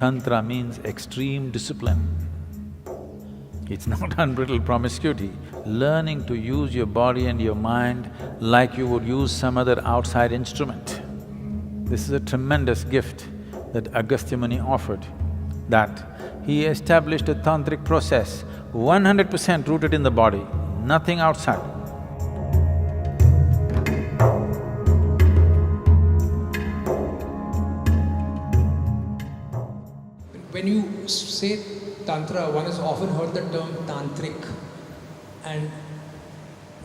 Tantra means extreme discipline. It's not unbridled promiscuity. Learning to use your body and your mind like you would use some other outside instrument. This is a tremendous gift that Agastya Muni offered, that he established a tantric process 100% rooted in the body, nothing outside. When you say Tantra, one has often heard the term tantric, and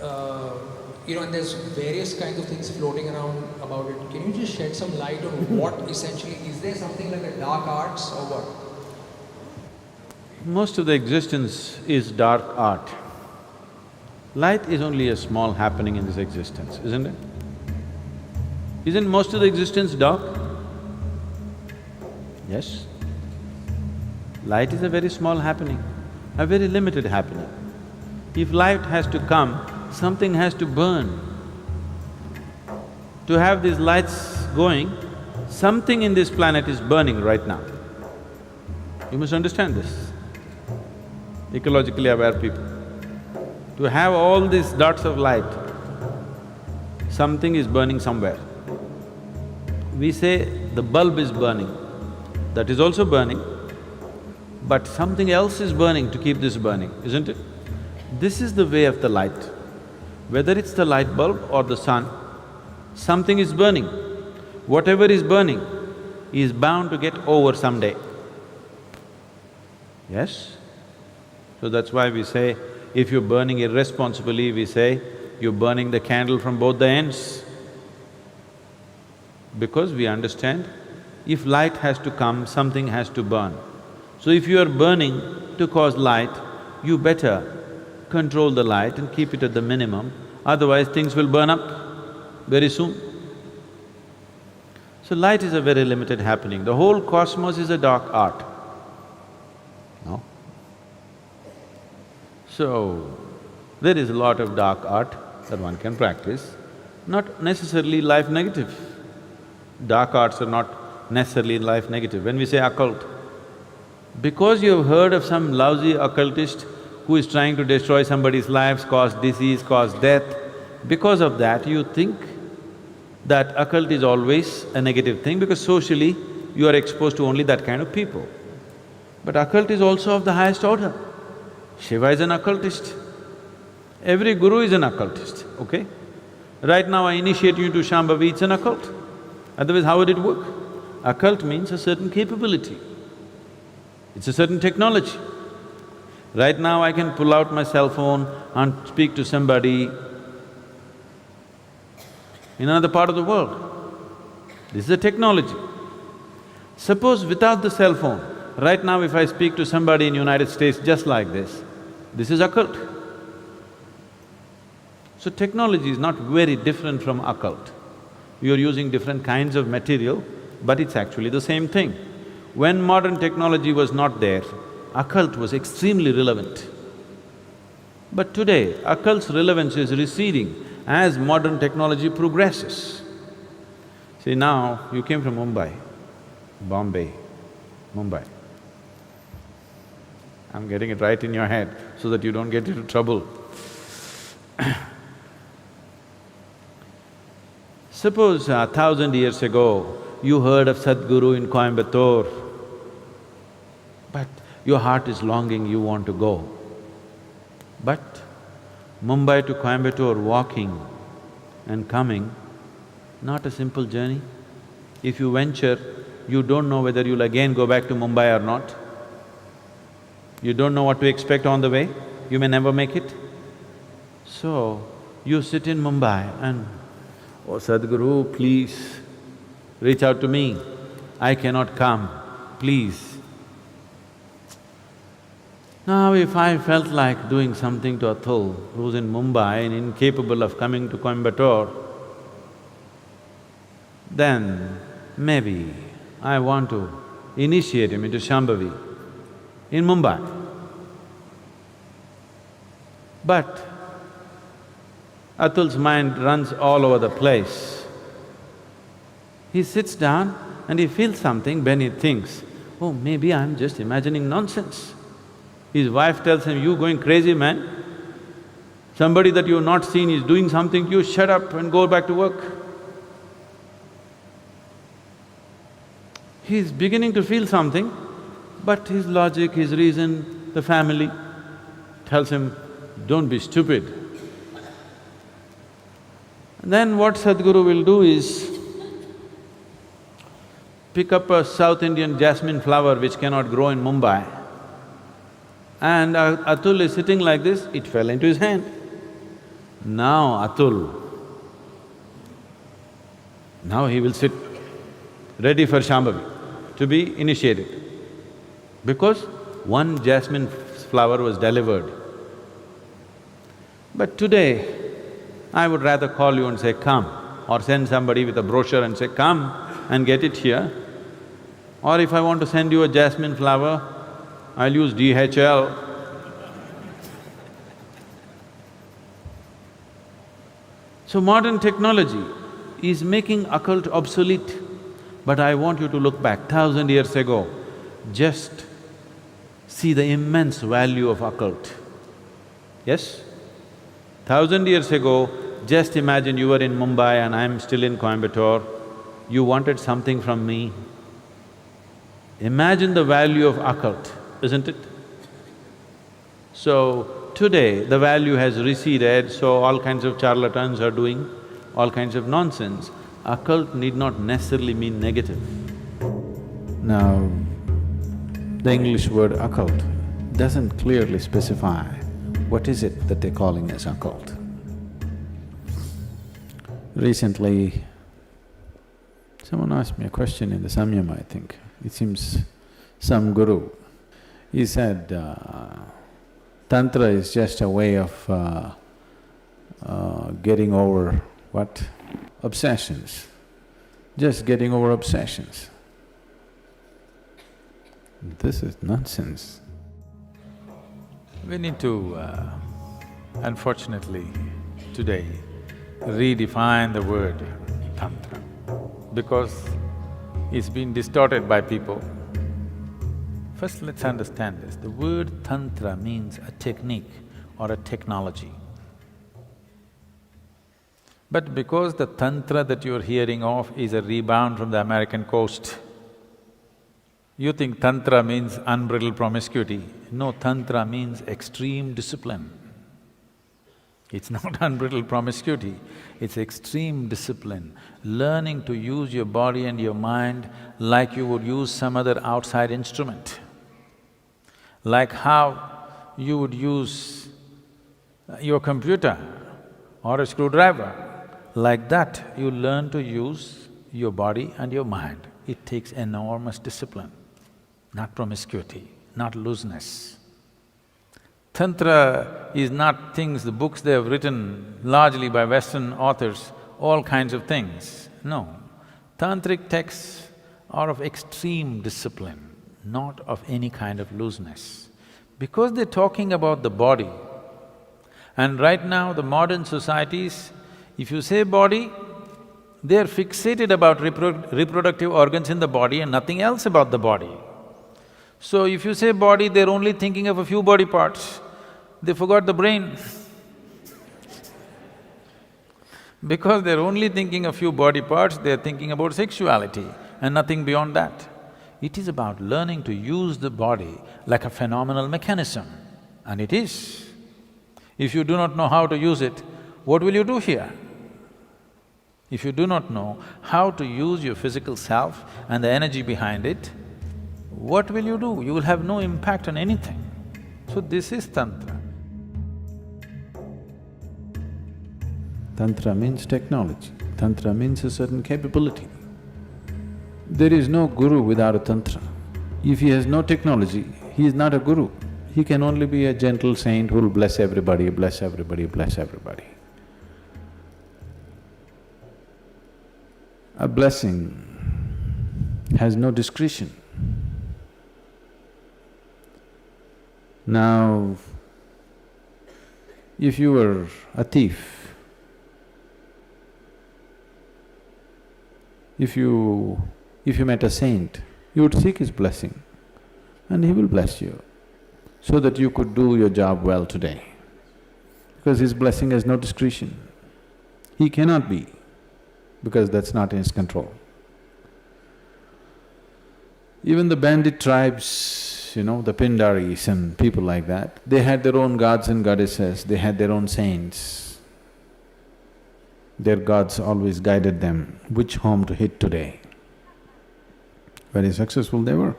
and there's various kinds of things floating around about it. Can you just shed some light on what essentially, is there something like a dark arts or what? Most of the existence is dark art. Light is only a small happening in this existence, isn't it? Isn't most of the existence dark? Yes. Light is a very small happening, a very limited happening. If light has to come, something has to burn. To have these lights going, something in this planet is burning right now. You must understand this, ecologically aware people. To have all these dots of light, something is burning somewhere. We say the bulb is burning, that is also burning, but something else is burning to keep this burning, isn't it? This is the way of the light. Whether it's the light bulb or the sun, something is burning. Whatever is burning is bound to get over someday. Yes? So that's why we say, if you're burning irresponsibly, we say, you're burning the candle from both the ends. Because we understand, if light has to come, something has to burn. So if you are burning to cause light, you better control the light and keep it at the minimum, otherwise things will burn up very soon. So light is a very limited happening. The whole cosmos is a dark art. No? So, there is a lot of dark art that one can practice, not necessarily life negative. Dark arts are not necessarily life negative. When we say occult, because you have heard of some lousy occultist who is trying to destroy somebody's lives, cause disease, cause death, because of that you think that occult is always a negative thing because socially you are exposed to only that kind of people. But occult is also of the highest order. Shiva is an occultist. Every guru is an occultist, okay? Right now I initiate you to Shambhavi, it's an occult. Otherwise how would it work? Occult means a certain capability. It's a certain technology. Right now I can pull out my cell phone and speak to somebody in another part of the world. This is a technology. Suppose without the cell phone, right now if I speak to somebody in United States just like this is occult. So technology is not very different from occult. You are using different kinds of material, but it's actually the same thing. When modern technology was not there, occult was extremely relevant. But today, occult's relevance is receding as modern technology progresses. See, now you came from Mumbai, Bombay, Mumbai. I'm getting it right in your head so that you don't get into trouble. Suppose 1,000 years ago, you heard of Sadhguru in Coimbatore, but your heart is longing, you want to go. But Mumbai to Coimbatore, walking and coming, not a simple journey. If you venture, you don't know whether you'll again go back to Mumbai or not. You don't know what to expect on the way, you may never make it. So, you sit in Mumbai and, oh Sadhguru, please reach out to me, I cannot come, please. Now if I felt like doing something to Atul, who's in Mumbai and incapable of coming to Coimbatore, then maybe I want to initiate him into Shambhavi in Mumbai. But Atul's mind runs all over the place. He sits down and he feels something, then he thinks, oh, maybe I'm just imagining nonsense. His wife tells him, you going crazy, man. Somebody that you've not seen is doing something, you shut up and go back to work. He's beginning to feel something, but his logic, his reason, the family tells him, don't be stupid. And then what Sadhguru will do is pick up a South Indian jasmine flower which cannot grow in Mumbai, and Atul is sitting like this, it fell into his hand. Now Atul, now he will sit ready for Shambhavi, to be initiated. Because one jasmine flower was delivered. But today, I would rather call you and say, come, or send somebody with a brochure and say, come and get it here. Or if I want to send you a jasmine flower, I'll use DHL. So modern technology is making occult obsolete. But I want you to look back 1,000 years ago, just see the immense value of occult. Yes? 1,000 years ago, just imagine you were in Mumbai and I'm still in Coimbatore, you wanted something from me. Imagine the value of occult, isn't it? So, today the value has receded, so all kinds of charlatans are doing all kinds of nonsense. Occult need not necessarily mean negative. Now, the English word occult doesn't clearly specify what is it that they're calling as occult. Recently, someone asked me a question in the Samyama, I think. It seems some guru. He said, Tantra is just a way of getting over what? Obsessions. Just getting over obsessions. This is nonsense. We need to, unfortunately, today, redefine the word Tantra because it's been distorted by people. First, let's understand this. The word Tantra means a technique or a technology. But because the Tantra that you're hearing of is a rebound from the American coast, you think Tantra means unbridled promiscuity. No, Tantra means extreme discipline. It's not unbridled promiscuity, it's extreme discipline. Learning to use your body and your mind like you would use some other outside instrument. Like how you would use your computer or a screwdriver. Like that, you learn to use your body and your mind. It takes enormous discipline, not promiscuity, not looseness. Tantra is not things, the books they have written largely by Western authors, all kinds of things. No, tantric texts are of extreme discipline, not of any kind of looseness. Because they're talking about the body, and right now the modern societies, if you say body, they're fixated about reproductive organs in the body and nothing else about the body. So if you say body, they're only thinking of a few body parts, they forgot the brain. Because they're only thinking a few body parts, they're thinking about sexuality and nothing beyond that. It is about learning to use the body like a phenomenal mechanism, and it is. If you do not know how to use it, what will you do here? If you do not know how to use your physical self and the energy behind it, what will you do? You will have no impact on anything. So this is Tantra. Tantra means technology, Tantra means a certain capability. There is no guru without a Tantra. If he has no technology, he is not a guru. He can only be a gentle saint who will bless everybody, bless everybody, bless everybody. A blessing has no discretion. Now, if you were a thief, if you met a saint, you would seek his blessing. and He will bless you so that you could do your job well today. Because His blessing has no discretion. He cannot be, because that's not in His control. Even the bandit tribes, the Pindaris and people like that, they had their own gods and goddesses, they had their own saints. Their gods always guided them which home to hit today. Very successful they were.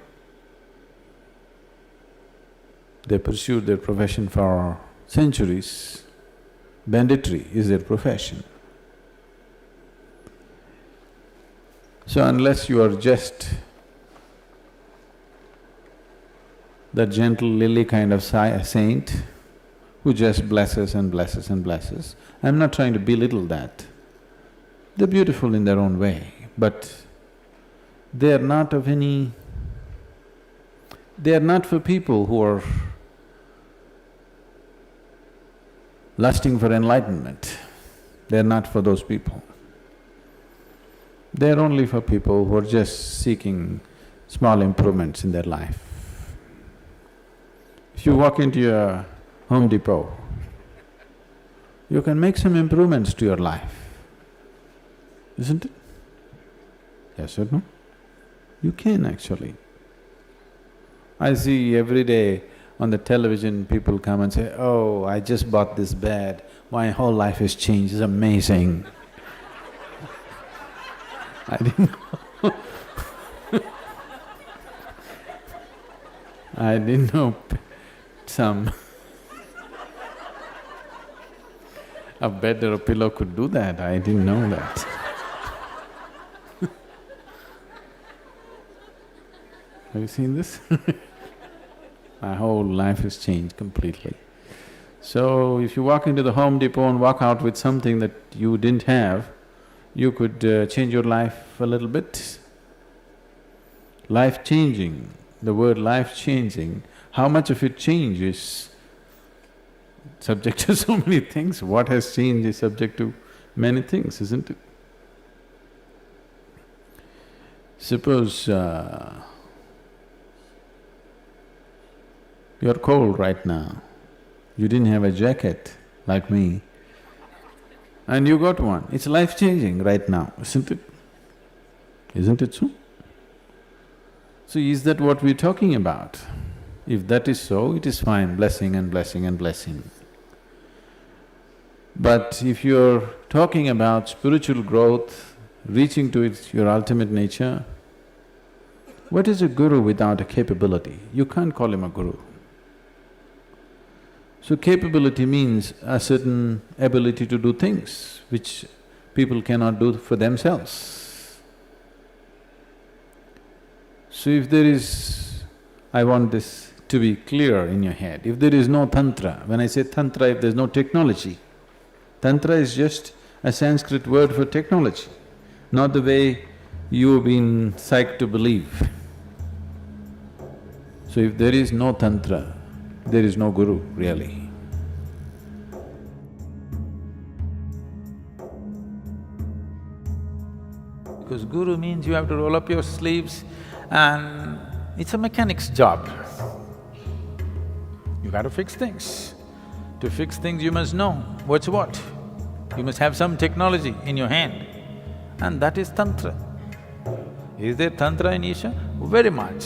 They pursued their profession for centuries. Banditry is their profession. So unless you are just that gentle lily kind of saint who just blesses and blesses and blesses, I'm not trying to belittle that. They're beautiful in their own way, but they are not of any… they are not for people who are lusting for enlightenment. They're not for those people. They're only for people who are just seeking small improvements in their life. If you walk into a Home Depot, you can make some improvements to your life, isn't it? Yes or no? You can actually. I see every day on the television people come and say, "Oh, I just bought this bed, my whole life has changed, it's amazing." I didn't know I didn't know some a bed or a pillow could do that, I didn't know that. Have you seen this? My whole life has changed completely. So, if you walk into the Home Depot and walk out with something that you didn't have, you could change your life a little bit. Life-changing, the word life-changing, how much of it changes subject to so many things. What has changed is subject to many things, isn't it? Suppose you're cold right now, you didn't have a jacket like me, and you got one. It's life-changing right now, isn't it? Isn't it so? So is that what we're talking about? If that is so, it is fine, blessing and blessing and blessing. But if you're talking about spiritual growth, reaching to your ultimate nature, what is a guru without a capability? You can't call him a guru. So capability means a certain ability to do things which people cannot do for themselves. So if there is… I want this to be clear in your head, if there is no Tantra, when I say Tantra, if there's no technology, Tantra is just a Sanskrit word for technology, not the way you've been psyched to believe. So if there is no Tantra, there is no guru, really. Because guru means you have to roll up your sleeves and it's a mechanic's job. You got to fix things. To fix things you must know what's what. You must have some technology in your hand, and that is Tantra. Is there Tantra in Isha? Very much.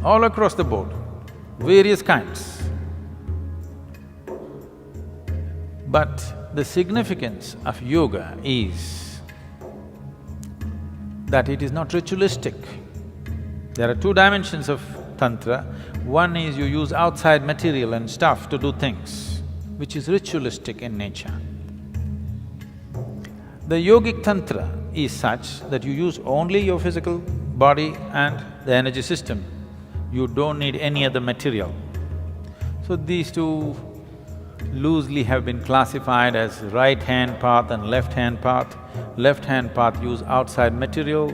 All across the board, various kinds. But the significance of yoga is that it is not ritualistic. There are two dimensions of Tantra. One is you use outside material and stuff to do things, which is ritualistic in nature. The yogic Tantra is such that you use only your physical body and the energy system. You don't need any other material. So these two loosely have been classified as right-hand path and left-hand path. Left-hand path use outside material,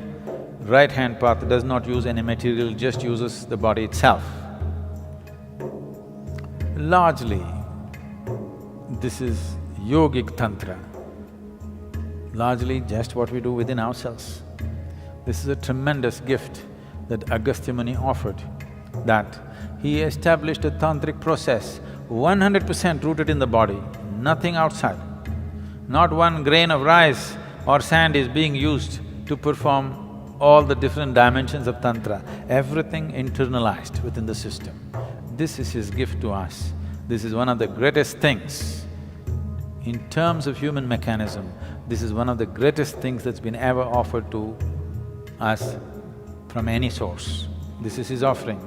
right-hand path does not use any material, just uses the body itself. Largely, this is yogic Tantra, largely just what we do within ourselves. This is a tremendous gift that Agastya Muni offered that he established a tantric process 100% rooted in the body, nothing outside. Not one grain of rice or sand is being used to perform all the different dimensions of Tantra, everything internalized within the system. This is his gift to us. This is one of the greatest things. In terms of human mechanism, this is one of the greatest things that's been ever offered to us from any source. This is his offering.